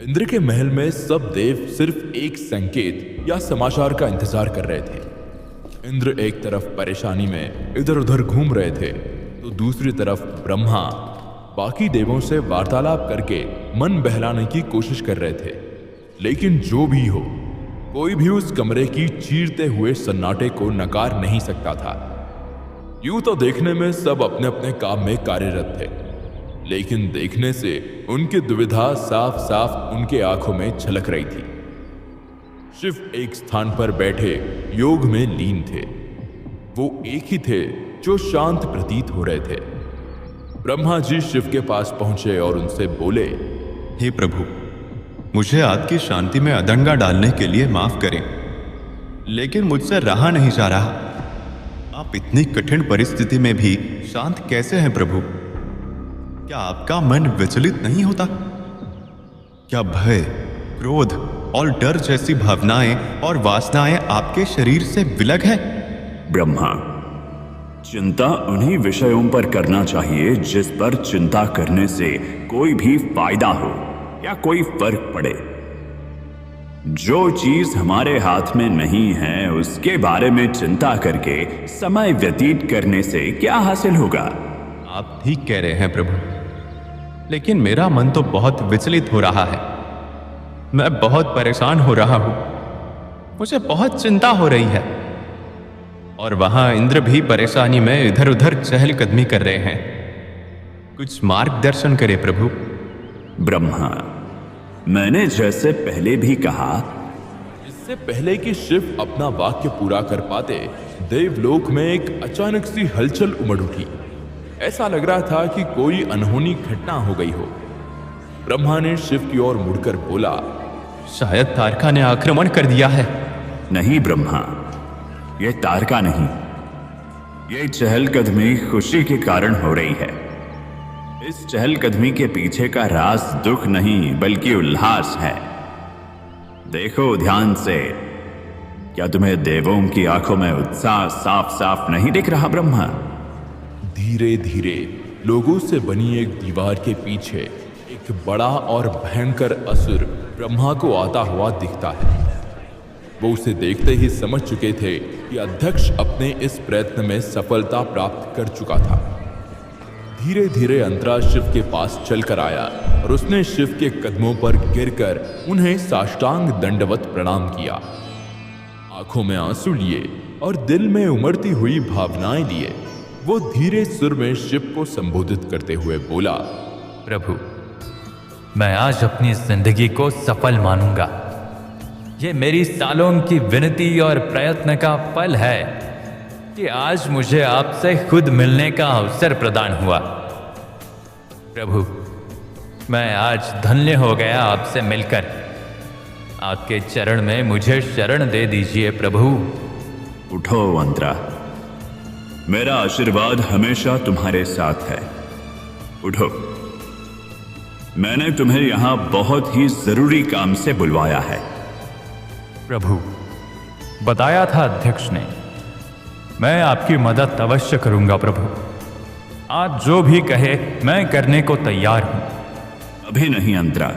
इंद्र के महल में सब देव सिर्फ एक संकेत या समाचार का इंतजार कर रहे थे। इंद्र एक तरफ परेशानी में इधर उधर घूम रहे थे तो दूसरी तरफ ब्रह्मा बाकी देवों से वार्तालाप करके मन बहलाने की कोशिश कर रहे थे। लेकिन जो भी हो, कोई भी उस कमरे की चीरते हुए सन्नाटे को नकार नहीं सकता था। यूं तो देखने में सब अपने अपने काम में कार्यरत थे, लेकिन देखने से उनकी दुविधा साफ साफ उनके आंखों में झलक रही थी। शिव एक स्थान पर बैठे योग में लीन थे। वो एक ही थे जो शांत प्रतीत हो रहे थे। ब्रह्मा जी शिव के पास पहुंचे और उनसे बोले, हे प्रभु, मुझे आपकी शांति में अदंगा डालने के लिए माफ करें, लेकिन मुझसे रहा नहीं जा रहा। आप इतनी कठिन परिस्थिति में भी शांत कैसे हैं प्रभु? क्या आपका मन विचलित नहीं होता? क्या भय, क्रोध और डर जैसी भावनाएं और वासनाएं आपके शरीर से विलग है? ब्रह्मा, चिंता उन्हीं विषयों पर करना चाहिए जिस पर चिंता करने से कोई भी फायदा हो या कोई फर्क पड़े। जो चीज हमारे हाथ में नहीं है उसके बारे में चिंता करके समय व्यतीत करने से क्या हासिल होगा? आप ठीक कह रहे हैं प्रभु, लेकिन मेरा मन तो बहुत विचलित हो रहा है। मैं बहुत परेशान हो रहा हूं, मुझे बहुत चिंता हो रही है। और वहां इंद्र भी परेशानी में इधर उधर चहलकदमी कर रहे हैं। कुछ मार्गदर्शन करें प्रभु। ब्रह्मा, मैंने जैसे पहले भी कहा, इससे पहले कि शिव अपना वाक्य पूरा कर पाते, देवलोक में एक अचानक सी हलचल उमड़ उठी। ऐसा लग रहा था कि कोई अनहोनी घटना हो गई हो। ब्रह्मा ने शिव की ओर मुड़कर बोला, शायद तारका ने आक्रमण कर दिया है। नहीं ब्रह्मा, यह तारका नहीं, यह चहलकदमी खुशी के कारण हो रही है। इस चहलकदमी के पीछे का राज दुख नहीं बल्कि उल्लास है। देखो ध्यान से, क्या तुम्हें देवों की आंखों में उत्साह साफ साफ नहीं दिख रहा ब्रह्मा? धीरे धीरे लोगों से बनी एक दीवार के पीछे एक बड़ा और भयंकर असुर ब्रह्मा को आता हुआ दिखता है। वो उसे देखते ही समझ चुके थे कि अध्यक्ष अपने इस प्रयत्न में सफलता प्राप्त कर चुका था। धीरे धीरे अंतरा शिव के पास चलकर आया और उसने शिव के कदमों पर गिरकर उन्हें साष्टांग दंडवत प्रणाम किया। आंखों में आंसू लिए और दिल में उमड़ती हुई भावनाएं लिए वो धीरे सुर में शिव को संबोधित करते हुए बोला, प्रभु, मैं आज अपनी जिंदगी को सफल मानूंगा। ये मेरी सालों की विनती और प्रयत्न का फल है कि आज मुझे आपसे खुद मिलने का अवसर प्रदान हुआ। प्रभु, मैं आज धन्य हो गया आपसे मिलकर। आपके चरण में मुझे शरण दे दीजिए प्रभु। उठो अंतरा, मेरा आशीर्वाद हमेशा तुम्हारे साथ है। उठो, मैंने तुम्हें यहां बहुत ही जरूरी काम से बुलवाया है। प्रभु, बताया था अध्यक्ष ने, मैं आपकी मदद अवश्य करूंगा प्रभु। आप जो भी कहे मैं करने को तैयार हूं। अभी नहीं अंतरा,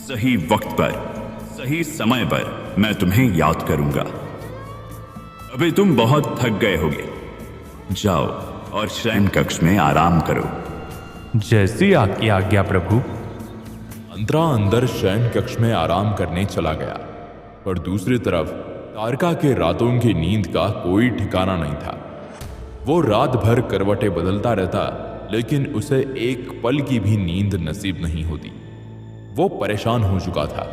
सही वक्त पर सही समय पर मैं तुम्हें याद करूंगा। अभी तुम बहुत थक गए होगे, जाओ और शयन कक्ष में आराम करो। जैसी आपकी आज्ञा प्रभु। अंतरा अंदर शयन कक्ष में आराम करने चला गया, पर दूसरी तरफ तारका के रातों की नींद का कोई ठिकाना नहीं था। वो रात भर करवटें बदलता रहता, लेकिन उसे एक पल की भी नींद नसीब नहीं होती। वो परेशान हो चुका था।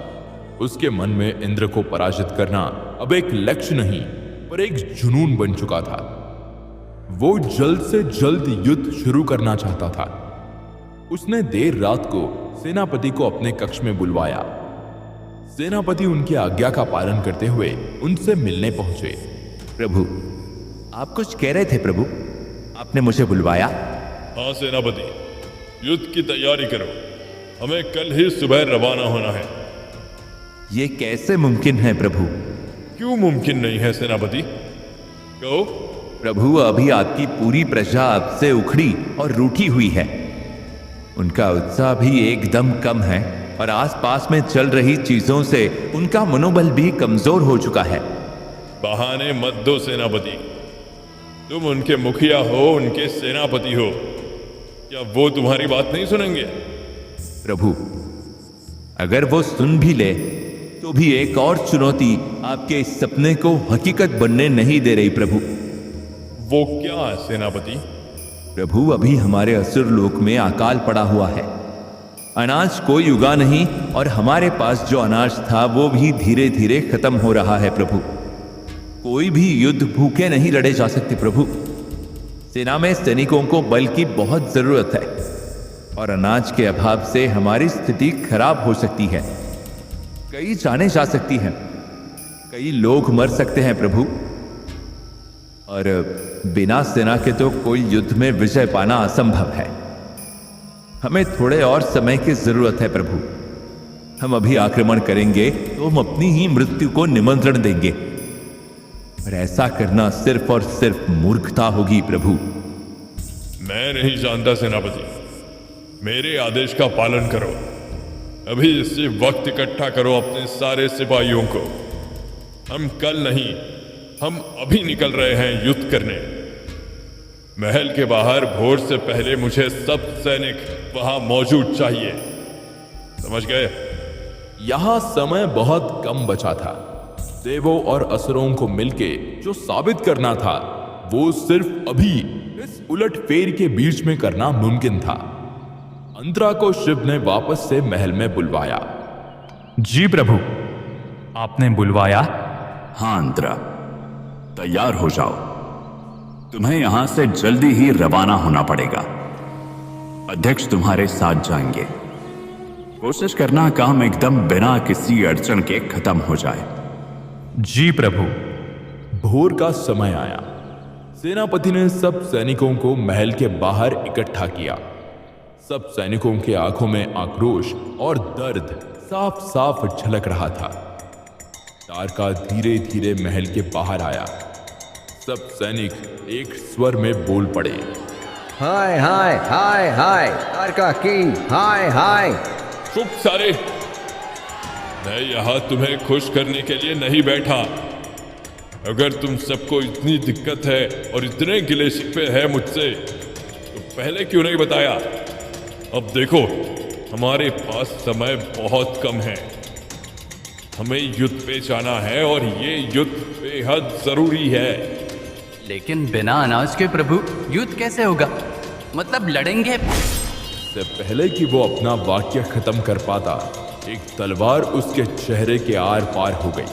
उसके मन में इंद्र को पराजित करना अब एक लक्ष्य नहीं पर एक जुनून बन चुका था। वो जल्द से जल्द युद्ध शुरू करना चाहता था। उसने देर रात को सेनापति को अपने कक्ष में बुलवाया। सेनापति उनकी आज्ञा का पालन करते हुए उनसे मिलने पहुंचे। प्रभु, आप कुछ कह रहे थे प्रभु? आपने मुझे बुलवाया? हाँ सेनापति, युद्ध की तैयारी करो, हमें कल ही सुबह रवाना होना है। ये कैसे मुमकिन है प्रभु? क्यों मुमकिन नहीं है सेनापति? कहो। प्रभु, अभी आपकी पूरी प्रजा आपसे उखड़ी और रूठी हुई है। उनका उत्साह भी एकदम कम है और आसपास में चल रही चीजों से उनका मनोबल भी कमजोर हो चुका है। बहाने मत दो सेनापति। तुम उनके मुखिया हो, उनके सेनापति हो, क्या वो तुम्हारी बात नहीं सुनेंगे? प्रभु, अगर वो सुन भी ले तो भी एक और चुनौती आपके इस सपने को हकीकत बनने नहीं दे रही प्रभु। वो क्या है सेनापति? प्रभु, अभी हमारे असुर लोक में अकाल पड़ा हुआ है। अनाज कोई उगा नहीं और हमारे पास जो अनाज था वो भी धीरे धीरे खत्म हो रहा है प्रभु। कोई भी युद्ध भूखे नहीं लड़े जा सकते प्रभु। सेना में सैनिकों को बल की बहुत जरूरत है और अनाज के अभाव से हमारी स्थिति खराब हो सकती है। कई जाने जा सकती हैं, कई लोग मर सकते हैं प्रभु, और बिना सेना के तो कोई युद्ध में विजय पाना असंभव है। हमें थोड़े और समय की जरूरत है प्रभु। हम अभी आक्रमण करेंगे तो हम अपनी ही मृत्यु को निमंत्रण देंगे, और ऐसा करना सिर्फ और सिर्फ मूर्खता होगी प्रभु। मैं नहीं जानता सेनापति, मेरे आदेश का पालन करो। अभी इसी वक्त इकट्ठा करो अपने सारे सिपाहियों को। हम कल नहीं, हम अभी निकल रहे हैं युद्ध करने। महल के बाहर भोर से पहले मुझे सब सैनिक वहां मौजूद चाहिए, समझ गए? यहां समय बहुत कम बचा था। देवों और असुरों को मिलके जो साबित करना था वो सिर्फ अभी इस उलटफेर के बीच में करना मुमकिन था। अंतरा को शिव ने वापस से महल में बुलवाया। जी प्रभु, आपने बुलवाया? हाँ अंतरा, तैयार हो जाओ। तुम्हें यहां से जल्दी ही रवाना होना पड़ेगा। अध्यक्ष तुम्हारे साथ जाएंगे। कोशिश करना काम एकदम बिना किसी अड़चन के खत्म हो जाए। जी प्रभु। भोर का समय आया। सेनापति ने सब सैनिकों को महल के बाहर इकट्ठा किया। सब सैनिकों के आंखों में आक्रोश और दर्द साफ साफ झलक रहा था। तारका धीरे धीरे महल के बाहर आया। सब सैनिक एक स्वर में बोल पड़े, हाय हाय हाय हाय, तारका किंग, हाय हाय। चुप सारे, मैं यहां तुम्हें खुश करने के लिए नहीं बैठा। अगर तुम सबको इतनी दिक्कत है और इतने गिले शिकवे है मुझसे, तो पहले क्यों नहीं बताया? अब देखो, हमारे पास समय बहुत कम है। हमें युद्ध पे जाना है और ये युद्ध बेहद जरूरी है। लेकिन बिना अनाज के प्रभु युद्ध कैसे होगा? मतलब लड़ेंगे? से पहले कि वो अपना वाक्य खत्म कर पाता, एक तलवार उसके चेहरे के आर पार हो गई।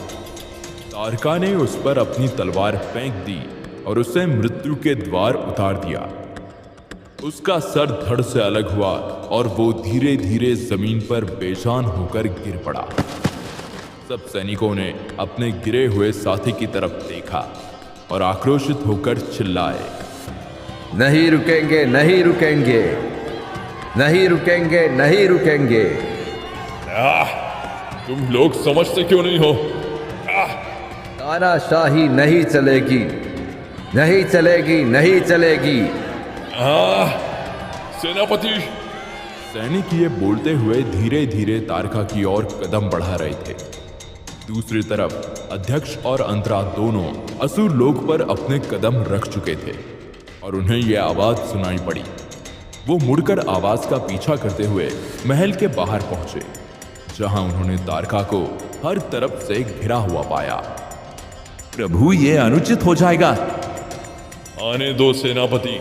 तारका ने उस पर अपनी तलवार फेंक दी और उसे मृत्यु के द्वार उतार दिया। उसका सर धड़ से अलग हुआ और वो धीरे धीरे जमीन पर बेजान होकर गिर पड़ा। सब सैनिकों ने अपने गिरे हुए साथी की तरफ देखा और आक्रोशित होकर चिल्लाए, नहीं रुकेंगे, नहीं रुकेंगे, नहीं रुकेंगे, नहीं रुकेंगे। तुम लोग समझते क्यों नहीं हो? तानाशाही नहीं चलेगी, नहीं चलेगी, नहीं चलेगी। सेनापति। सैनिक ये बोलते हुए धीरे धीरे तारका की ओर कदम बढ़ा रहे थे। दूसरी तरफ अध्यक्ष और अंतरा दोनों असुर लोक पर अपने कदम रख चुके थे और उन्हें यह आवाज सुनाई पड़ी। वो मुड़कर आवाज का पीछा करते हुए महल के बाहर पहुंचे, जहां उन्होंने तारका को हर तरफ से घिरा हुआ पाया। प्रभु, ये अनुचित हो जाएगा। आने दो सेनापति,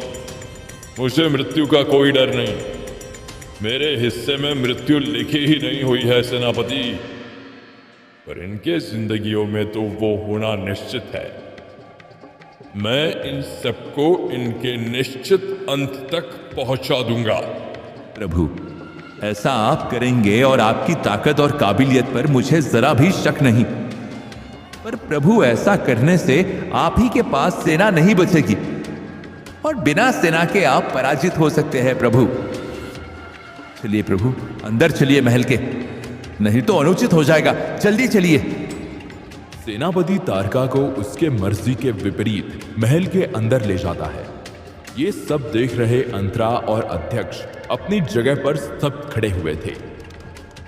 मुझे मृत्यु का कोई डर नहीं। मेरे हिस्से में मृत्यु लिखी ही नहीं हुई है सेनापति, पर इनके जिंदगियों में तो वो होना निश्चित है। मैं इन सबको इनके निश्चित अंत तक पहुंचा दूंगा। प्रभु, ऐसा आप करेंगे और आपकी ताकत और काबिलियत पर मुझे जरा भी शक नहीं। पर प्रभु, ऐसा करने से आप ही के पास सेना नहीं बचेगी और बिना सेना के आप पराजित हो सकते हैं प्रभु। चलिए प्रभु, अंदर चलिए महल के, नहीं तो अनुचित हो जाएगा। जल्दी चलिए। सेनापति तारका को उसके मर्जी के विपरीत महल के अंदर ले जाता है। ये सब देख रहे अंतरा और अध्यक्ष अपनी जगह पर स्तब्ध खड़े हुए थे।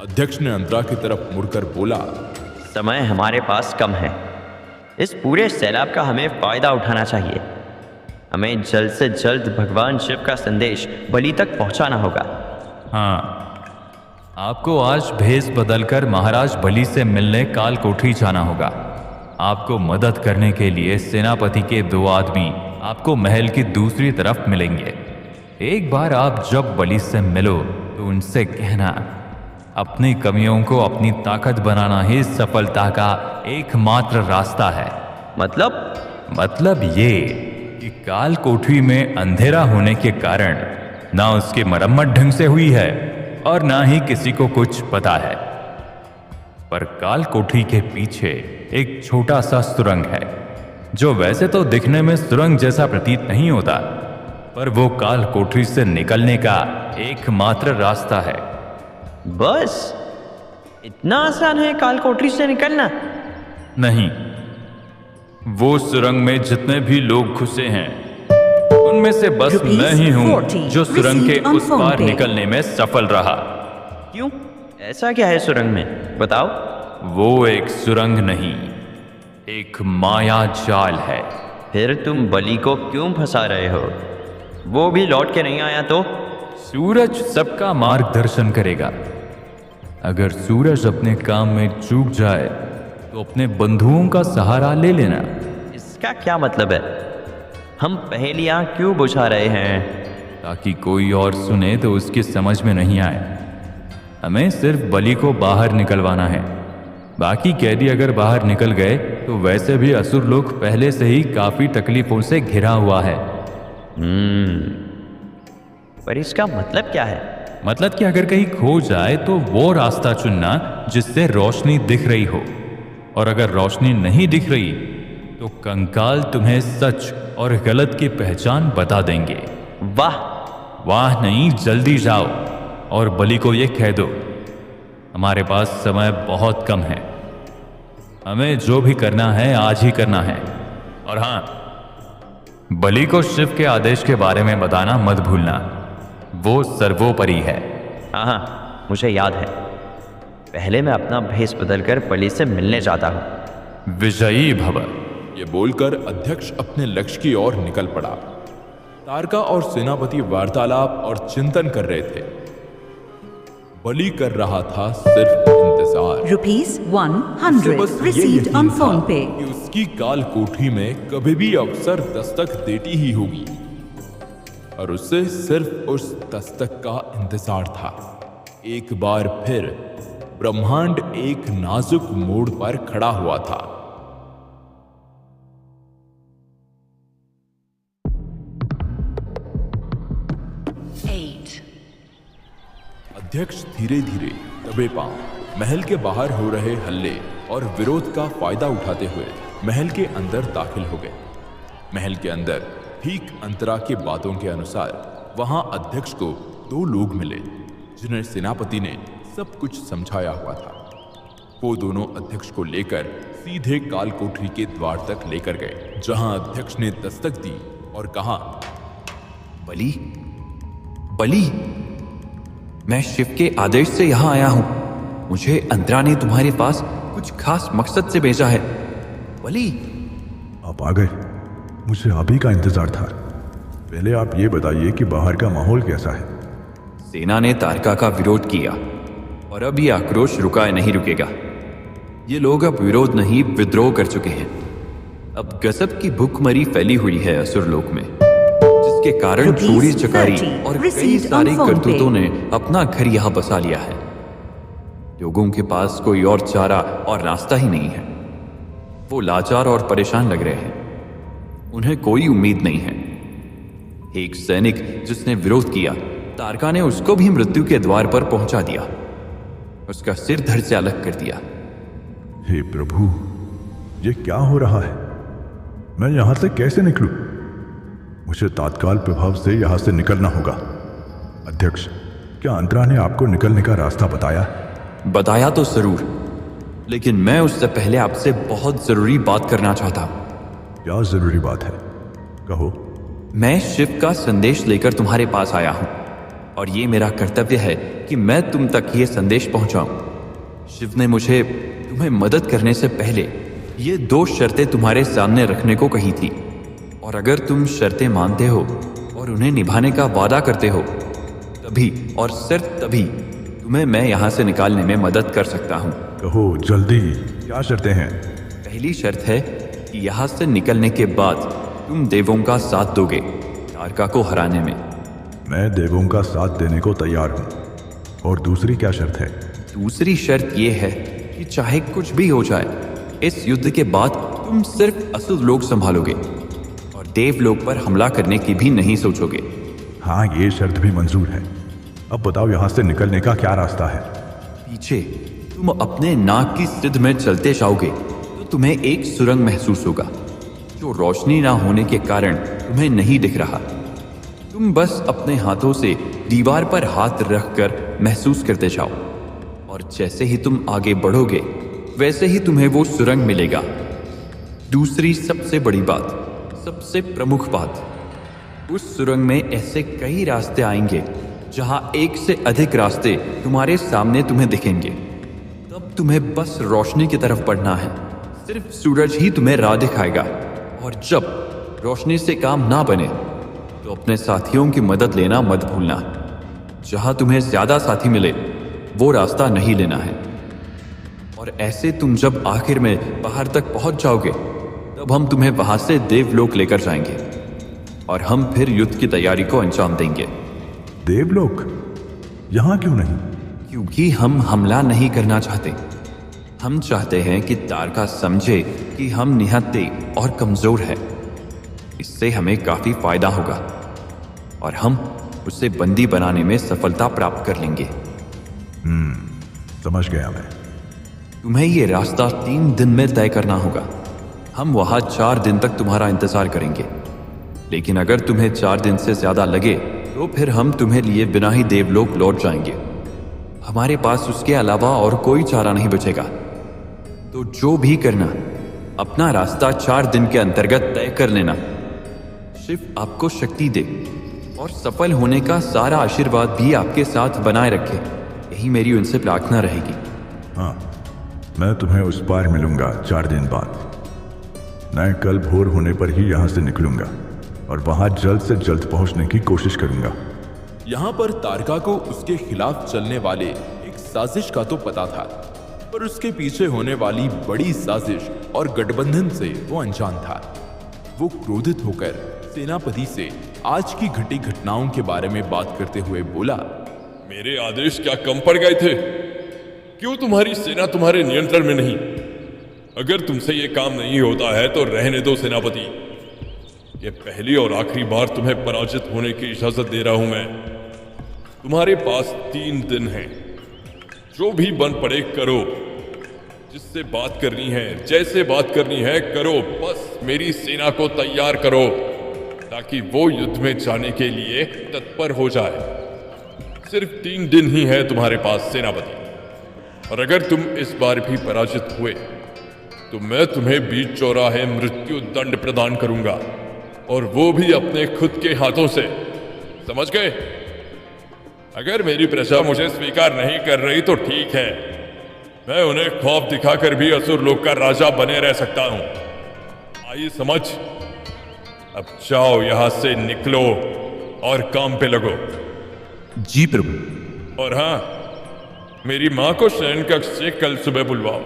अध्यक्ष ने अंतरा की तरफ मुड़कर बोला, समय हमारे पास कम है। इस पूरे सैलाब का हमें फायदा उठाना चाहिए। हमें जल्द से जल्द भगवान शिव का संदेश बलि तक पहुंचाना होगा। हाँ, आपको आज भेष बदलकर महाराज बलि से मिलने काल कोठरी जाना होगा। आपको मदद करने के लिए सेनापति के 2 आदमी आपको महल की दूसरी तरफ मिलेंगे। एक बार आप जब बलि से मिलो तो उनसे कहना, अपनी कमियों को अपनी ताकत बनाना ही सफलता का एकमात्र रास्ता है। मतलब ये कि काल कोठरी में अंधेरा होने के कारण ना उसकी मरम्मत ढंग से हुई है और ना ही किसी को कुछ पता है। पर काल कोठरी के पीछे एक छोटा सा सुरंग है, जो वैसे तो दिखने में सुरंग जैसा प्रतीत नहीं होता, पर वो काल कोठरी से निकलने का एकमात्र रास्ता है। बस इतना आसान है काल कोठरी से निकलना? नहीं, वो सुरंग में जितने भी लोग घुसे हैं उनमें से बस मैं ही हूं जो सुरंग के उस पार निकलने में सफल रहा। क्यों? ऐसा क्या है सुरंग में, बताओ। वो एक सुरंग नहीं, एक माया जाल है। फिर तुम बलि को क्यों फंसा रहे हो? वो भी लौट के नहीं आया तो? सूरज सबका मार्गदर्शन करेगा। अगर सूरज अपने काम में चूक जाए तो अपने बंधुओं का सहारा ले लेना। इसका क्या मतलब है? हम पहेलियां क्यों बुझा रहे हैं? ताकि कोई और सुने तो उसकी समझ में नहीं आए। हमें सिर्फ बलि को बाहर निकलवाना है। बाकी कैदी अगर बाहर निकल गए तो वैसे भी असुर लोक पहले से ही काफी तकलीफों से घिरा हुआ है। पर इसका मतलब क्या है? मतलब कि अगर कहीं खो जाए तो वो रास्ता चुनना जिससे रोशनी दिख रही हो, और अगर रोशनी नहीं दिख रही तो कंकाल तुम्हें सच और गलत की पहचान बता देंगे। वाह नहीं, जल्दी जाओ और बलि को ये कह दो, हमारे पास समय बहुत कम है। हमें जो भी करना है आज ही करना है। और हाँ, बलि को शिव के आदेश के बारे में बताना मत भूलना, वो सर्वोपरि है। हाँ, मुझे याद है। पहले मैं अपना भेष बदलकर बलि से मिलने जाता हूँ। विजयी भव। ये बोलकर अध्यक्ष अपने लक्ष्य की ओर निकल पड़ा। तारका और सेनापति वार्तालाप और चिंतन कर रहे थे। बलि कर रहा था सिर्फ इंतजार। ₹100 received on phone pay। कि उसकी काल कोठरी में कभी भी अवसर दस्तक देती ही होगी, और उसे सिर्फ उस दस्तक का इंतजार था। एक बार फिर ब्रह्मांड एक नाजुक मोड़ पर खड़ा हुआ था। अध्यक्ष धीरे धीरे दबे पांव महल के बाहर हो रहे हल्ले और विरोध का फायदा उठाते हुए महल के अंदर दाखिल हो गए। महल के अंदर ठीक अंतरा की बातों के अनुसार वहां अध्यक्ष को 2 लोग मिले, जिन्हें सेनापति ने सब कुछ समझाया हुआ था। वो दोनों अध्यक्ष को लेकर सीधे काल कोठरी के द्वार तक लेकर गए, जहां अध्यक्ष ने दस्तक दी और कहा, बलि, मैं शिव के आदेश से यहाँ आया हूं। मुझे अंतरा ने तुम्हारे पास कुछ खास मकसद से भेजा है। बलि, आप आ गए। मुझे आप ही का इंतजार था। पहले आप ये बताइए कि बाहर का माहौल कैसा है? सेना ने तारका का विरोध किया और अब ये आक्रोश रुका नहीं रुकेगा। ये लोग अब विरोध नहीं, विद्रोह कर चुके हैं। अब गजब की भूखमरी फैली हुई है असुर लोक में, जिसके कारण चोरी चकारी और कई सारे करतूतों ने अपना घर यहां बसा लिया है। लोगों के पास कोई और चारा और रास्ता ही नहीं है। वो लाचार और परेशान लग रहे हैं। उन्हें कोई उम्मीद नहीं है। एक सैनिक जिसने विरोध किया, तारका ने उसको भी मृत्यु के द्वार पर पहुंचा दिया, उसका सिर धड़ से अलग कर दिया। हे प्रभु, ये क्या हो रहा है? मैं यहां से कैसे निकलूं? मुझे तात्काल प्रभाव से यहां से निकलना होगा। अध्यक्ष, क्या अंतरा ने आपको निकलने का रास्ता बताया? बताया तो जरूर, लेकिन मैं उससे पहले आपसे बहुत जरूरी बात करना चाहता हूं। क्या जरूरी बात है? कहो। मैं शिव का संदेश लेकर तुम्हारे पास आया हूं और ये मेरा कर्तव्य है कि मैं तुम तक ये संदेश पहुंचाऊं। शिव ने मुझे तुम्हें मदद करने से पहले ये 2 शर्तें तुम्हारे सामने रखने को कही थी, और अगर तुम शर्तें मानते हो और उन्हें निभाने का वादा करते हो, तभी और सिर्फ तभी तुम्हें मैं यहाँ से निकालने में मदद कर सकता हूँ। कहो जल्दी, क्या शर्तें हैं? पहली शर्त है कि यहाँ से निकलने के बाद तुम देवों का साथ दोगे तारका को हराने में। मैं देवों का साथ देने को तैयार हूँ। और दूसरी क्या शर्त है? दूसरी शर्त यह है कि चाहे कुछ भी हो जाए, इस युद्ध के बाद तुम सिर्फ असुर लोक संभालोगे और देवलोक पर हमला करने की भी नहीं सोचोगे। हाँ, ये शर्त भी मंजूर है। अब बताओ यहाँ से निकलने का क्या रास्ता है? पीछे तुम अपने नाक की सिद्ध में चलते जाओगे तो तुम्हें एक सुरंग महसूस होगा जो रोशनी ना होने के कारण तुम्हें नहीं दिख रहा। तुम बस अपने हाथों से दीवार पर हाथ रखकर महसूस करते जाओ, और जैसे ही तुम आगे बढ़ोगे वैसे ही तुम्हें वो सुरंग मिलेगा। दूसरी सबसे बड़ी बात, सबसे प्रमुख बात, उस सुरंग में ऐसे कई रास्ते आएंगे जहां एक से अधिक रास्ते तुम्हारे सामने तुम्हें दिखेंगे। तब तुम्हें बस रोशनी की तरफ बढ़ना है। सिर्फ सूरज ही तुम्हें राह दिखाएगा, और जब रोशनी से काम ना बने तो अपने साथियों की मदद लेना मत भूलना। जहां तुम्हें ज्यादा साथी मिले वो रास्ता नहीं लेना है। और ऐसे तुम जब आखिर में बाहर तक पहुंच जाओगे तब हम तुम्हें वहां से देवलोक लेकर जाएंगे और हम फिर युद्ध की तैयारी को अंजाम देंगे। देवलोक? यहां क्यों नहीं? क्योंकि हम हमला नहीं करना चाहते। हम चाहते हैं कि तारका समझे कि हम निहत्थे और कमजोर हैं। इससे हमें काफी फायदा होगा और हम उसे बंदी बनाने में सफलता प्राप्त कर लेंगे। समझ गया मैं। तुम्हें ये रास्ता 3 दिन में तय करना होगा। हम वहां 4 दिन तक तुम्हारा इंतजार करेंगे, लेकिन अगर तुम्हें 4 दिन से ज्यादा लगे तो फिर हम तुम्हें लिए बिना ही देवलोक लौट जाएंगे। हमारे पास उसके अलावा और कोई चारा नहीं बचेगा। तो जो भी करना, अपना रास्ता 4 दिन के अंतर्गत तय कर लेना। शिव आपको शक्ति दे और सफल होने का सारा आशीर्वाद भी आपके साथ बनाए रखे, यही मेरी उनसे प्रार्थना रहेगी। हाँ, मैं तुम्हें उस पार मिलूंगा 4 दिन बाद। मैं कल भोर होने पर ही यहाँ से निकलूंगा और वहां जल्द से जल्द पहुंचने की कोशिश करूंगा। यहाँ पर तारका को उसके खिलाफ चलने वाले एक साजिश का तो पता था, पर उसके पीछे होने वाली बड़ी साजिश और गठबंधन से वो अनजान था। वो क्रोधित होकर सेनापति से आज की घटी घटनाओं के बारे में बात करते हुए बोला, मेरे आदेश क्या कम पड़ गए थे? क्यों तुम्हारी सेना तुम्हारे नियंत्रण में नहीं? अगर तुमसे ये काम नहीं होता है तो रहने दो सेनापति। ये पहली और आखिरी बार तुम्हें पराजित होने की इजाजत दे रहा हूं मैं। तुम्हारे पास 3 दिन हैं। जो भी बन पड़े करो। जिससे बात करनी है, जैसे बात करनी है करो। बस मेरी सेना को तैयार करो ताकि वो युद्ध में जाने के लिए तत्पर हो जाए। सिर्फ 3 दिन ही है तुम्हारे पास सेनापति, और अगर तुम इस बार भी पराजित हुए तो मैं तुम्हें बीच चौराहे मृत्यु दंड प्रदान करूंगा, और वो भी अपने खुद के हाथों से। समझ गए? अगर मेरी प्रजा मुझे स्वीकार नहीं कर रही तो ठीक है, मैं उन्हें खौफ दिखाकर भी असुर लोक का राजा बने रह सकता हूं। आई समझ? अब जाओ यहां से, निकलो और काम पे लगो। जी प्रभु। और हां, मेरी मां को शयन कक्ष से कल सुबह बुलवाओ।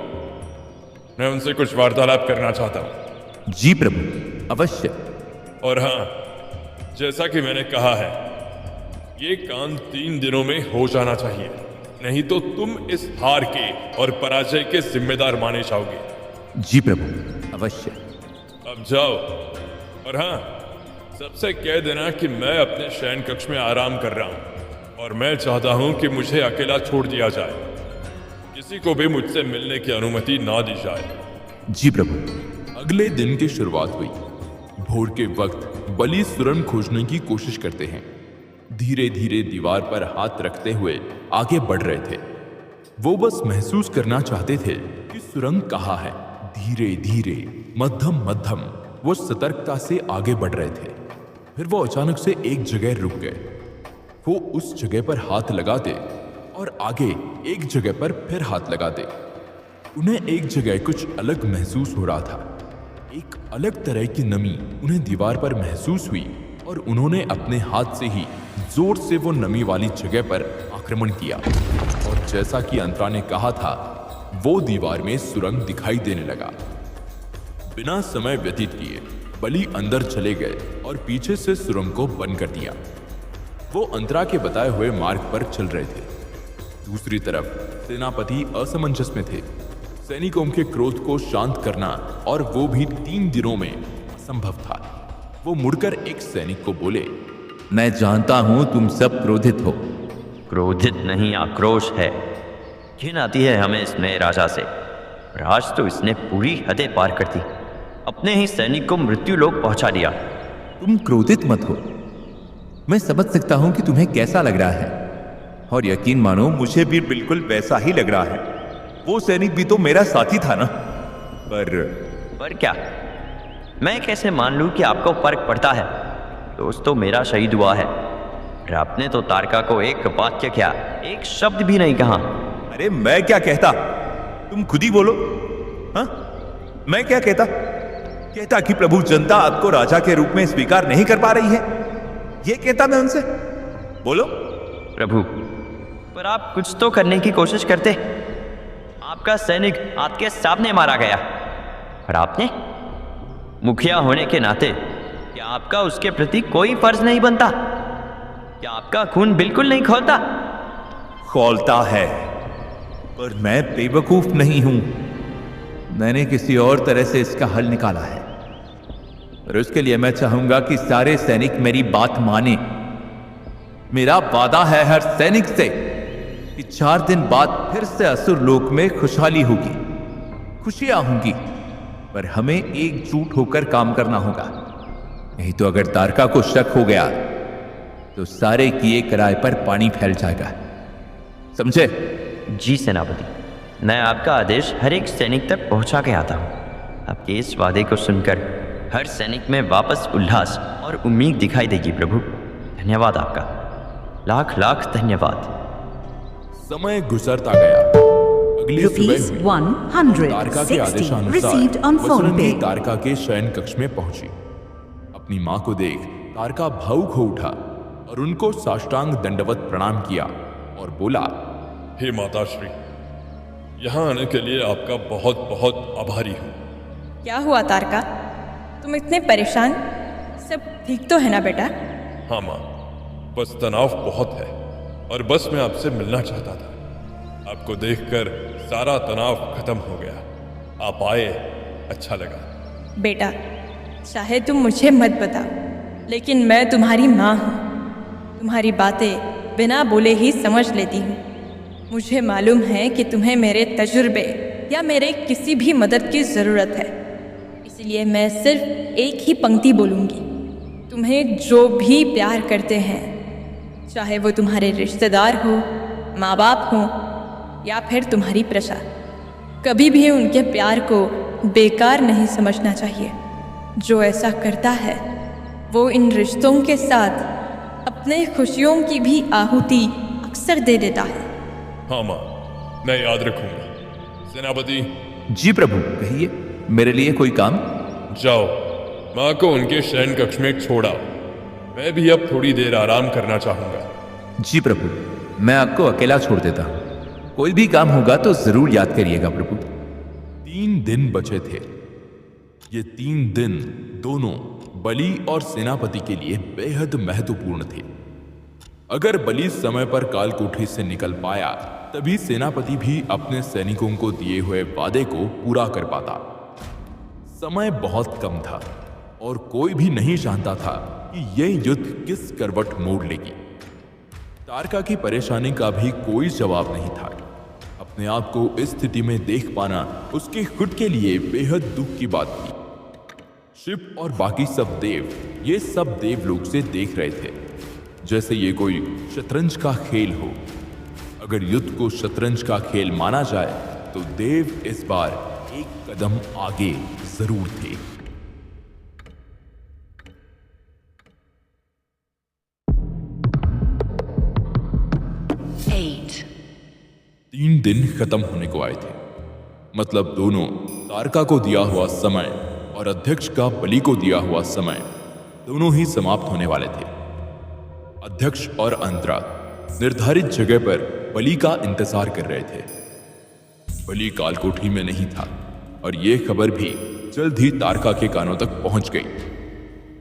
मैं उनसे कुछ वार्तालाप करना चाहता हूं। जी प्रभु, अवश्य। और हां, जैसा कि मैंने कहा है, ये काम 3 दिनों में हो जाना चाहिए, नहीं तो तुम इस हार के और पराजय के जिम्मेदार माने जाओगे। जी प्रभु, अवश्य। अब जाओ। और हां, सबसे कह देना कि मैं अपने शयन कक्ष में आराम कर रहा हूं और मैं चाहता हूं कि मुझे अकेला छोड़ दिया जाए। किसी को भी मुझसे मिलने की अनुमति ना दी जाए। जी प्रभु। अगले दिन की शुरुआत हुई। भोर के वक्त बलि सुरंग खोजने की कोशिश करते हैं। धीरे धीरे दीवार पर हाथ रखते हुए आगे बढ़ रहे थे। वो बस महसूस करना चाहते थे कि सुरंग कहाँ है। धीरे धीरे, मध्यम मध्यम वो सतर्कता से आगे बढ़ रहे थे। फिर वो अचानक से एक जगह रुक गए। वो उस जगह पर हाथ लगा दे और आगे एक जगह पर फिर हाथ लगा दे। उन्हें एक जगह कुछ अलग महसूस हो रहा था। एक अलग तरह की नमी उन्हें दीवार पर महसूस हुई और उन्होंने अपने हाथ से ही जोर से वो नमी वाली जगह पर आक्रमण किया और जैसा कि अंतरा ने कहा था, वो दीवार में सुरंग दिखाई देने लगा। बिना समय व्यतीत किए बलि अंदर चले गए और पीछे से सुरंग को बंद कर दिया। वो अंतरा के बताए हुए मार्ग पर चल रहे थे। दूसरी तरफ सेनापति असमंजस में थे। सैनिकों के क्रोध को शांत करना और वो भी 3 दिनों में असंभव था। वो मुड़कर एक सैनिक को बोले, मैं जानता हूं तुम सब क्रोधित हो। क्रोधित नहीं, आक्रोश है। घिन आती है हमें इस नए राजा से। और आज तो इसने पूरी हदें पार कर दी, अपने ही सैनिक को मृत्यु लोक पहुंचा दिया। तुम क्रोधित मत हो। मैं समझ सकता हूं कि तुम्हें कैसा लग रहा है, और यकीन मानो मुझे भी बिल्कुल वैसा ही लग रहा है। वो सैनिक भी तो मेरा साथी था ना। पर क्या? मैं कैसे मान लूं कि आपको फर्क पड़ता है? दोस्त तो मेरा शहीद हुआ है और आपने तो तारका को एक वाक्य क्या, एक शब्द भी नहीं कहा। अरे मैं क्या कहता, तुम खुद ही बोलो। हाँ, मैं क्या कहता कि प्रभु जनता आपको राजा के रूप में स्वीकार नहीं कर पा रही है, ये कहता मैं उनसे। बोलो। प्रभु, पर आप कुछ तो करने की कोशिश करते। आपका सैनिक आपके सामने मारा गया और आपने, मुखिया होने के नाते, क्या आपका उसके प्रति कोई फर्ज नहीं बनता? क्या आपका खून बिल्कुल नहीं खौलता? खौलता है, पर मैं बेवकूफ नहीं हूं। मैंने किसी और तरह से इसका हल निकाला है, और उसके लिए मैं चाहूंगा कि सारे सैनिक मेरी बात माने। मेरा वादा है हर सैनिक से कि 4 दिन बाद फिर से असुर लोक में खुशहाली होगी, खुशियां होंगी, पर हमें एकजुट होकर काम करना होगा। नहीं तो अगर तारका को शक हो गया तो सारे किए कराए पर पानी फैल जाएगा। समझे? जी सेनापति, मैं आपका आदेश हर एक सैनिक तक पहुंचा के आता हूं। आपके इस वादे को सुनकर हर सैनिक में वापस उल्लास और उम्मीद दिखाई देगी प्रभु। धन्यवाद आपका, लाख लाख धन्यवाद। समय गुजरता गया। अगली सुबह हुई। तारका के आदेशानुसार वसुरंगी तारका के शयन कक्ष में पहुंची। अपनी मां को देख तारका भावुक हो उठा और उनको साष्टांग दंडवत प्रणाम किया और बोला, हे माताश्री, यहाँ आने के लिए आपका बहुत बहुत आभारी हूँ। क्या हुआ तारका, तुम इतने परेशान? सब ठीक तो है ना बेटा? हाँ माँ, बस तनाव बहुत है और बस मैं आपसे मिलना चाहता था। आपको देखकर सारा तनाव खत्म हो गया। आप आए, अच्छा लगा। बेटा, चाहे तुम मुझे मत बताओ, लेकिन मैं तुम्हारी माँ हूँ। तुम्हारी बातें बिना बोले ही समझ लेती हूँ। मुझे मालूम है कि तुम्हें मेरे तजुर्बे या मेरे किसी भी मदद की ज़रूरत है, इसलिए मैं सिर्फ एक ही पंक्ति बोलूँगी। तुम्हें जो भी प्यार करते हैं, चाहे वो तुम्हारे रिश्तेदार हो, माँ बाप हो या फिर तुम्हारी प्रजा, कभी भी उनके प्यार को बेकार नहीं समझना चाहिए। जो ऐसा करता है वो इन रिश्तों के साथ अपने खुशियों की भी आहुति अक्सर दे देता है। हाँ माँ, मैं याद रखूंगा। सेनापति। जी प्रभु, कहिए, मेरे लिए कोई काम? जाओ, माँ को उनके शयन कक्ष में छोड़ा। मैं भी अब थोड़ी देर आराम करना चाहूंगा। जी प्रभु, मैं आपको अकेला छोड़ देता हूँ। कोई भी काम होगा तो जरूर याद करिएगा प्रभु। 3 दिन बचे थे। ये 3 दिन दोनों बलि और सेनापति के लिए बेहद महत्वपूर्ण थे। अगर बलि समय पर कालकोठरी से निकल पाया, तभी सेनापति भी अपने सैनिकों को दिए हुए वादे को पूरा कर पाता। समय बहुत कम था और कोई भी नहीं जानता था कि यह युद्ध किस करवट मोड़ लेगी। तारका की परेशानी का भी कोई जवाब नहीं था। अपने आप को इस स्थिति में देख पाना उसके खुद के लिए बेहद दुख की बात थी। शिव और बाकी सब देव ये सब देवलोक से देख रहे थे, जैसे ये कोई शतरंज का खेल हो। अगर युद्ध को शतरंज का खेल माना जाए तो देव इस बार एक कदम आगे जरूर थे। 3 दिन खत्म होने को आए थे। मतलब दोनों, तारका को दिया हुआ समय और अध्यक्ष का बलि को दिया हुआ समय, दोनों ही समाप्त होने वाले थे। अध्यक्ष और अंतरा निर्धारित जगह पर बलि का इंतजार कर रहे थे। बलि कालकोठी में नहीं था और यह खबर भी जल्द ही तारका के कानों तक पहुंच गई।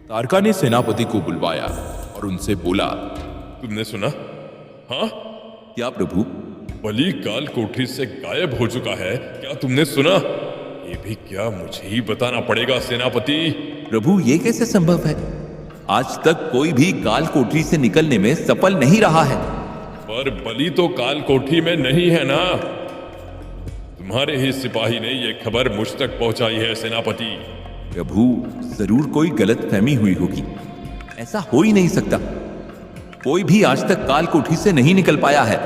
तारका ने सेनापति को बुलवाया और उनसे बोला, तुमने सुना? हाँ? क्या प्रभु? बलि कालकोठी से गायब हो चुका है। क्या तुमने सुना? ये भी क्या मुझे ही बताना पड़ेगा सेनापति? प्रभु, ये कैसे संभव है? आज तक कोई भी कालकोठी से निकलने में सफल नहीं रहा है। पर बलि तो कालकोठी में नहीं है ना। तुम्हारे ही सिपाही ने यह खबर मुझ तक पहुंचाई है सेनापति। प्रभु, जरूर कोई गलतफहमी हुई होगी। ऐसा हो ही नहीं सकता। कोई भी आज तक कालकोठी से नहीं निकल पाया है,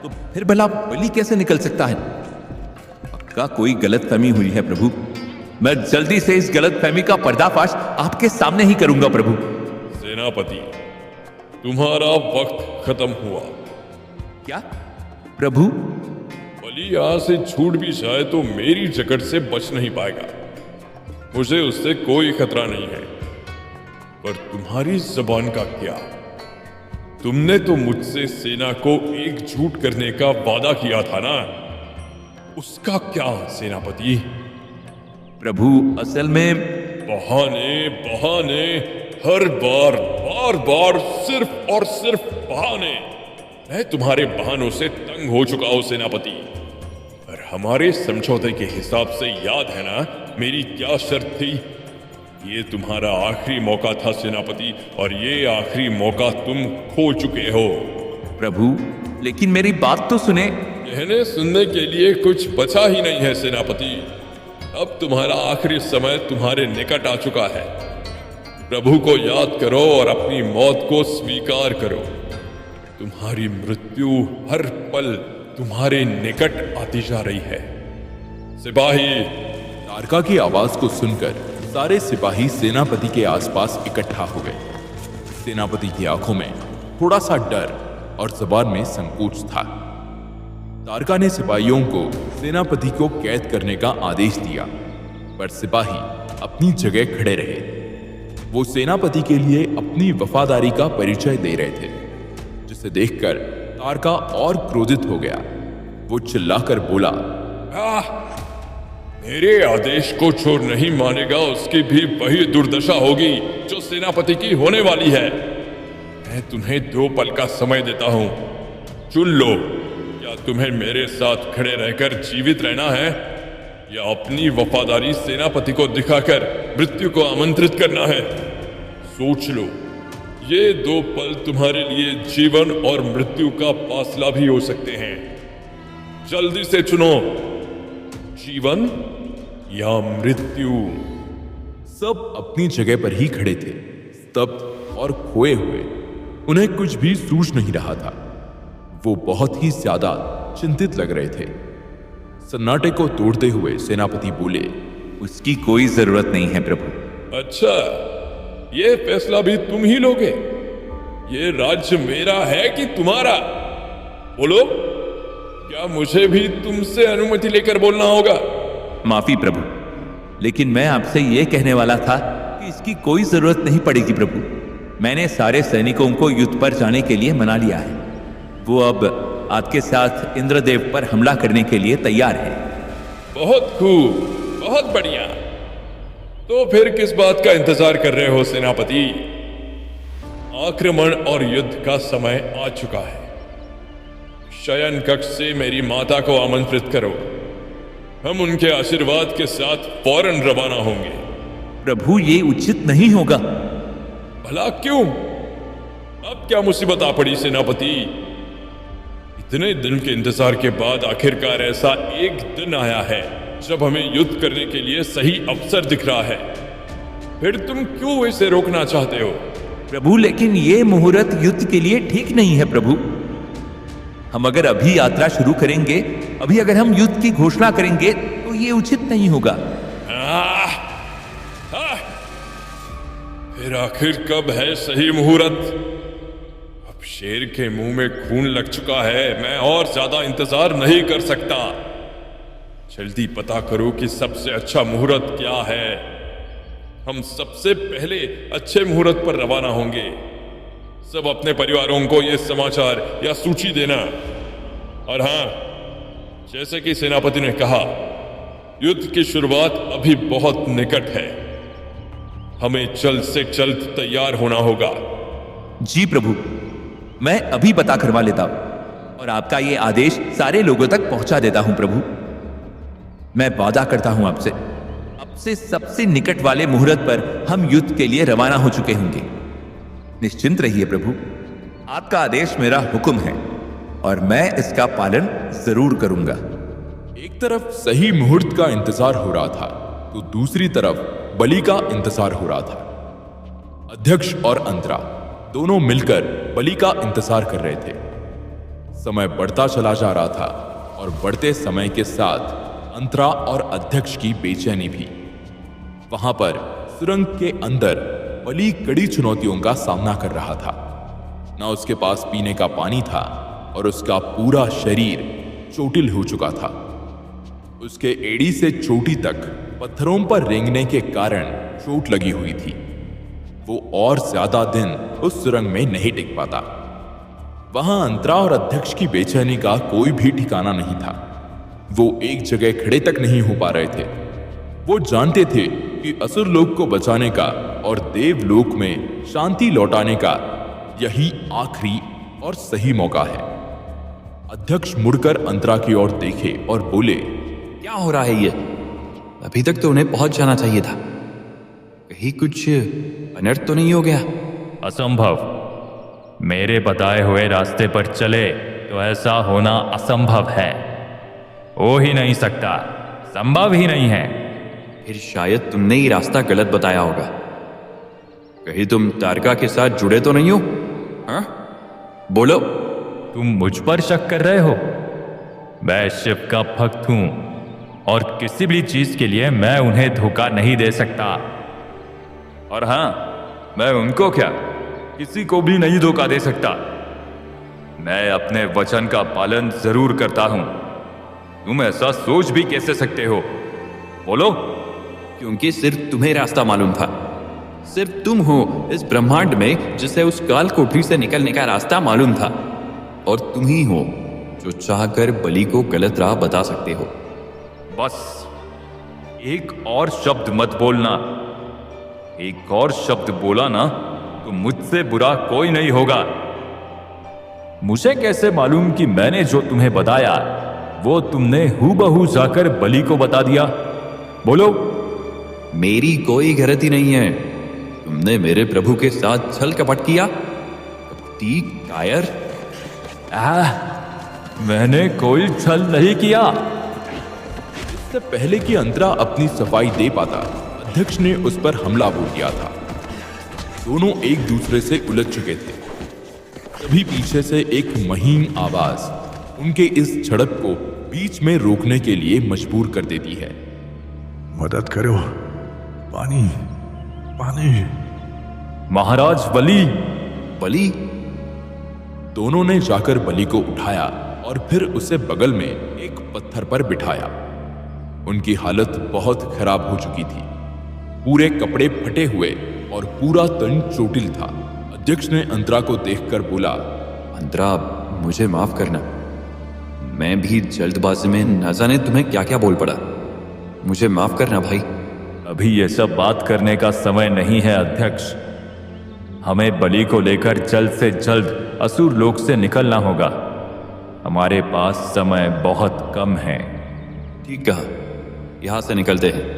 तो फिर भला बलि कैसे निकल सकता है? पक्का कोई गलतफहमी हुई है प्रभु। मैं जल्दी से इस गलतफहमी का पर्दाफाश आपके सामने ही करूंगा प्रभु। सेनापति, तुम्हारा वक्त खत्म हुआ। क्या प्रभु? बलि यहां से छूट भी जाए तो मेरी जकड़ से बच नहीं पाएगा। मुझे उससे कोई खतरा नहीं है। पर तुम्हारी जबान का क्या? तुमने तो मुझसे सेना को एकजुट करने का वादा किया था ना, उसका क्या सेनापति? प्रभु, असल में बहाने बहाने, हर बार बार बार सिर्फ और सिर्फ बहाने। मैं तुम्हारे बहानों से तंग हो चुका हूं सेनापति। और हमारे समझौते के हिसाब से याद है ना मेरी क्या शर्त थी? ये तुम्हारा आखिरी मौका था सेनापति, और ये आखिरी मौका तुम खो चुके हो। प्रभु, लेकिन मेरी बात तो सुने। कहने सुनने के लिए कुछ बचा ही नहीं है सेनापति। अब तुम्हारा आखिरी समय तुम्हारे निकट आ चुका है। प्रभु को याद करो और अपनी मौत को स्वीकार करो। तुम्हारी मृत्यु हर पल तुम्हारे निकट आती जा रही है। सिपाही! तारका की आवाज को सुनकर सारे सिपाही सेनापति के आसपास इकट्ठा हो गए। सेनापति की आंखों में थोड़ा सा डर और जबान में संकोच था। तारका ने सिपाहियों को सेनापति को कैद करने का आदेश दिया, पर सिपाही अपनी जगह खड़े रहे। वो सेनापति के लिए अपनी वफादारी का परिचय दे रहे थे, जिसे देखकर तारका और क्रोधित हो गया। वो चिल्लाकर बोला, मेरे आदेश को चोर नहीं मानेगा, उसकी भी वही दुर्दशा होगी जो सेनापति की होने वाली है। मैं तुम्हें 2 पल का समय देता हूं, चुन लो। क्या तुम्हें मेरे साथ खड़े रहकर जीवित रहना है, या अपनी वफादारी सेनापति को दिखाकर मृत्यु को आमंत्रित करना है? सोच लो। ये 2 पल तुम्हारे लिए जीवन और मृत्यु का फासला भी हो सकते हैं। जल्दी से चुनो, जीवन या मृत्यु। सब अपनी जगह पर ही खड़े थे, स्तब्ध और खोए हुए। उन्हें कुछ भी सूझ नहीं रहा था। वो बहुत ही ज्यादा चिंतित लग रहे थे। सन्नाटे को तोड़ते हुए सेनापति बोले, उसकी कोई जरूरत नहीं है प्रभु। अच्छा, ये फैसला भी तुम ही लोगे? ये राज्य मेरा है कि तुम्हारा? बोलो, क्या मुझे भी तुमसे अनुमति लेकर बोलना होगा? माफी प्रभु, लेकिन मैं आपसे यह कहने वाला था कि इसकी कोई जरूरत नहीं पड़ेगी प्रभु। मैंने सारे सैनिकों को युद्ध पर जाने के लिए मना लिया है। वो अब आपके साथ इंद्रदेव पर हमला करने के लिए तैयार है। बहुत खूब, बहुत बढ़िया। तो फिर किस बात का इंतजार कर रहे हो सेनापति? आक्रमण और युद्ध का समय आ चुका है। शयन कक्ष से मेरी माता को आमंत्रित करो। हम उनके आशीर्वाद के साथ फौरन रवाना होंगे। प्रभु, ये उचित नहीं होगा। भला क्यों? अब क्या मुसीबत आ पड़ी सेनापति? इतने दिन के इंतजार के बाद आखिरकार ऐसा एक दिन आया है जब हमें युद्ध करने के लिए सही अवसर दिख रहा है। फिर तुम क्यों इसे रोकना चाहते हो? प्रभु, लेकिन ये मुहूर्त युद्ध के लिए ठीक नहीं है प्रभु। हम अगर अभी यात्रा शुरू करेंगे, अभी अगर हम युद्ध की घोषणा करेंगे तो ये उचित नहीं होगा। फिर आखिर कब है सही मुहूर्त? अब शेर के मुंह में खून लग चुका है। मैं और ज्यादा इंतजार नहीं कर सकता। जल्दी पता करो कि सबसे अच्छा मुहूर्त क्या है। हम सबसे पहले अच्छे मुहूर्त पर रवाना होंगे। सब अपने परिवारों को यह समाचार या सूची देना। और हां, जैसे कि सेनापति ने कहा, युद्ध की शुरुआत अभी बहुत निकट है। हमें जल्द से जल्द तैयार होना होगा। जी प्रभु, मैं अभी पता करवा लेता हूं और आपका ये आदेश सारे लोगों तक पहुंचा देता हूं प्रभु। मैं वादा करता हूं आपसे, अब से सबसे निकट वाले मुहूर्त पर हम युद्ध के लिए रवाना हो चुके होंगे। निश्चिंत रहिए प्रभु, आपका आदेश मेरा हुक्म है और मैं इसका पालन जरूर करूंगा। एक तरफ सही मुहूर्त का इंतजार हो रहा था तो दूसरी तरफ बलि का इंतजार हो रहा था। अध्यक्ष और अंतरा दोनों मिलकर बलि का इंतजार कर रहे थे। समय बढ़ता चला जा रहा था और बढ़ते समय के साथ अंतरा और अध्यक्ष की बेचैनी भी। वहां पर सुरंग के अंदर बलि कड़ी चुनौतियों का सामना कर रहा था। न उसके पास पीने का पानी था और उसका पूरा शरीर चोटिल हो चुका था। उसके एड़ी से चोटी तक पत्थरों पर रेंगने के कारण चोट लगी हुई थी। वो और ज्यादा दिन उस सुरंग में नहीं टिक पाता। वहां अंतरा और अध्यक्ष की बेचैनी का कोई भी ठिकाना नहीं था। वो एक जगह खड़े तक नहीं हो पा रहे थे। वो जानते थे कि असुर लोक को बचाने का और देवलोक में शांति लौटाने का यही आखिरी और सही मौका है। अध्यक्ष मुड़कर अंतरा की ओर देखे और बोले, क्या हो रहा है ये? अभी तक तो उन्हें पहुंच जाना चाहिए था। कहीं कुछ अनर्थ तो नहीं हो गया? असंभव। मेरे बताए हुए रास्ते पर चले तो ऐसा होना असंभव है। हो ही नहीं सकता, संभव ही नहीं है। फिर शायद तुमने ही रास्ता गलत बताया होगा। कहीं तुम तारका के साथ जुड़े तो नहीं हो? हाँ? बोलो। तुम मुझ पर शक कर रहे हो? मैं शिव का भक्त हूं और किसी भी चीज के लिए मैं उन्हें धोखा नहीं दे सकता। और हां, मैं उनको क्या, किसी को भी नहीं धोखा दे सकता। मैं अपने वचन का पालन जरूर करता हूं। तुम ऐसा सोच भी कैसे सकते हो? बोलो। क्योंकि सिर्फ तुम्हें रास्ता मालूम था। सिर्फ तुम हो इस ब्रह्मांड में जिसे उस काल कोठरी से निकलने का रास्ता मालूम था। और तुम ही हो जो चाहकर बलि को गलत राह बता सकते हो। बस एक और शब्द मत बोलना। एक और शब्द बोला ना तो मुझसे बुरा कोई नहीं होगा। मुझे कैसे मालूम कि मैंने जो तुम्हें बताया वो तुमने हूबहू जाकर बलि को बता दिया? बोलो। मेरी कोई गलती नहीं है। तुमने मेरे प्रभु के साथ छल कपट किया। कपटी कायर। मैंने कोई छल नहीं किया। इससे पहले कि अंतरा अपनी सफाई दे पाता, अध्यक्ष ने उस पर हमला बोल दिया था। दोनों एक दूसरे से उलझ चुके थे। तभी पीछे से एक महीन आवाज उनके इस झड़प को बीच में रोकने के लिए मजबूर कर देती है। मदद करो, पानी, पानी। महाराज बलि। बलि? दोनों ने जाकर बलि को उठाया और फिर उसे बगल में एक पत्थर पर बिठाया। उनकी हालत बहुत खराब हो चुकी थी। पूरे कपड़े फटे हुए और पूरा तन चोटिल था। अध्यक्ष ने अंतरा को देखकर बोला, अंतरा, मुझे माफ करना। मैं भी जल्दबाजी में न जाने तुम्हें क्या क्या बोल पड़ा। मुझे माफ करना भाई। अभी ये सब बात करने का समय नहीं है अध्यक्ष। हमें बलि को लेकर जल्द से जल्द असुर लोक से निकलना होगा। हमारे पास समय बहुत कम है। ठीक कहा, यहां से निकलते हैं।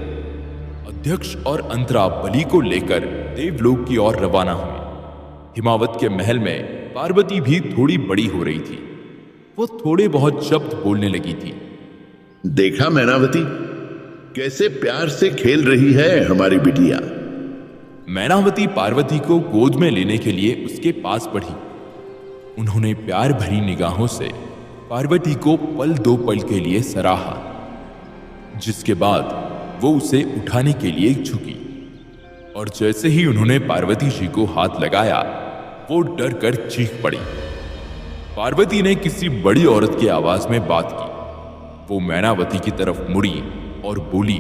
अध्यक्ष और अंतरा बलि को लेकर देवलोक की ओर रवाना हुए। हिमावत के महल में पार्वती भी थोड़ी बड़ी हो रही थी। वो थोड़े बहुत शब्द बोलने लगी थी। देखा मैनावती, कैसे प्यार से खेल रही है हमारी बिटिया। मैनावती पार्वती को गोद में लेने के लिए उसके पास बढ़ी। उन्होंने प्यार भरी निगाहों से पार्वती को पल दो पल के लिए सराहा, जिसके बाद वो उसे उठाने के लिए झुकी। और जैसे ही उन्होंने पार्वती जी को हाथ लगाया, वो डर कर चीख पड़ी। पार्वती ने किसी बड़ी औरत की आवाज में बात की। वो मैनावती की तरफ मुड़ी और बोली,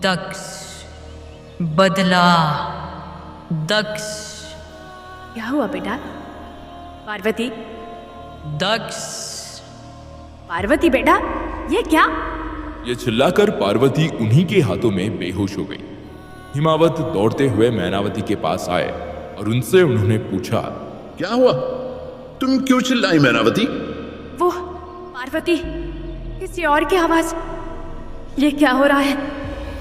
दक्ष, बदला, दक्ष। क्या हुआ बेटा? पार्वती? दक्ष। पार्वती बेटा, ये क्या? ये चिल्लाकर पार्वती उन्हीं के हाथों में बेहोश हो गई। हिमावत दौड़ते हुए मैनावती के पास आए और उनसे उन्होंने पूछा, क्या हुआ? तुम क्यों चिल्लाई मैनावती? वो पार्वती, किसी और की आवाज। ये क्या हो रहा है?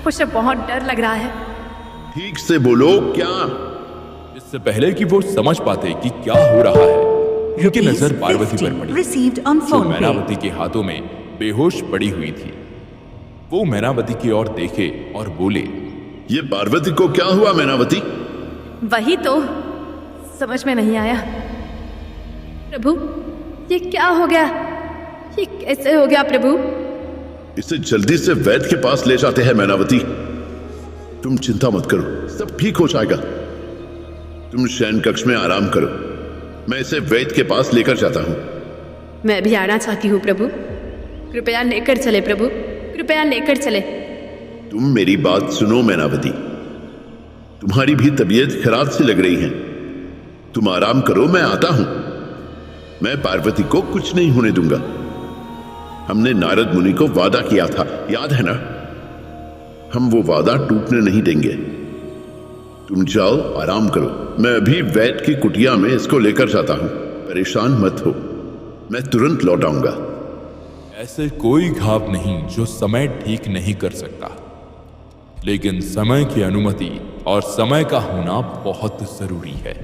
मुझे बहुत डर लग रहा है। ठीक से बोलो, क्या? इससे पहले कि वो समझ पाते कि क्या हो रहा है, उनकी नजर पार्वती पर पड़ी, जो मैनावती के हाथों में बेहोश पड़ी हुई थी। वो मैनावती की ओर देखे और बोले, ये पार्वती को क्या हुआ मैनावती? वही तो समझ में नहीं आया प्रभु। ये क्या हो गया? ये कैसे हो गया प्रभु? इसे जल्दी से वैद्य के पास ले जाते हैं मैनावती। तुम चिंता मत करो, सब ठीक हो जाएगा। तुम शयन कक्ष में आराम करो, मैं इसे वैद्य के पास लेकर जाता हूं। मैं भी आना चाहती हूँ प्रभु, कृपया लेकर चले प्रभु, कृपया लेकर चले। तुम मेरी बात सुनो मैनावती, तुम्हारी भी तबीयत खराब सी लग रही है। तुम आराम करो, मैं आता हूं। मैं पार्वती को कुछ नहीं होने दूंगा। हमने नारद मुनि को वादा किया था, याद है ना? हम वो वादा टूटने नहीं देंगे। तुम जाओ, आराम करो। मैं अभी वैद्य की कुटिया में इसको लेकर जाता हूं। परेशान मत हो, मैं तुरंत लौट आऊंगा। ऐसे कोई घाव नहीं जो समय ठीक नहीं कर सकता, लेकिन समय की अनुमति और समय का होना बहुत जरूरी है,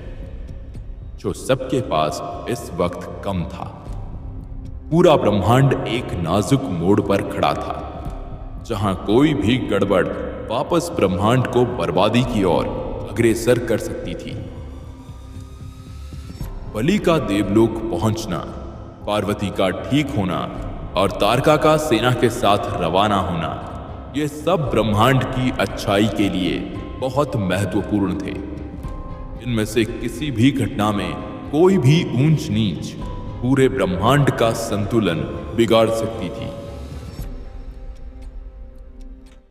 जो सबके पास इस वक्त कम था। पूरा ब्रह्मांड एक नाजुक मोड़ पर खड़ा था, जहां कोई भी गड़बड़ वापस ब्रह्मांड को बर्बादी की ओर अग्रसर कर सकती थी। बलि का देवलोक पहुंचना, पार्वती का ठीक होना और तारका का सेना के साथ रवाना होना, ये सब ब्रह्मांड की अच्छाई के लिए बहुत महत्वपूर्ण थे। इनमें से किसी भी घटना में कोई भी ऊंच नीच पूरे ब्रह्मांड का संतुलन बिगाड़ सकती थी।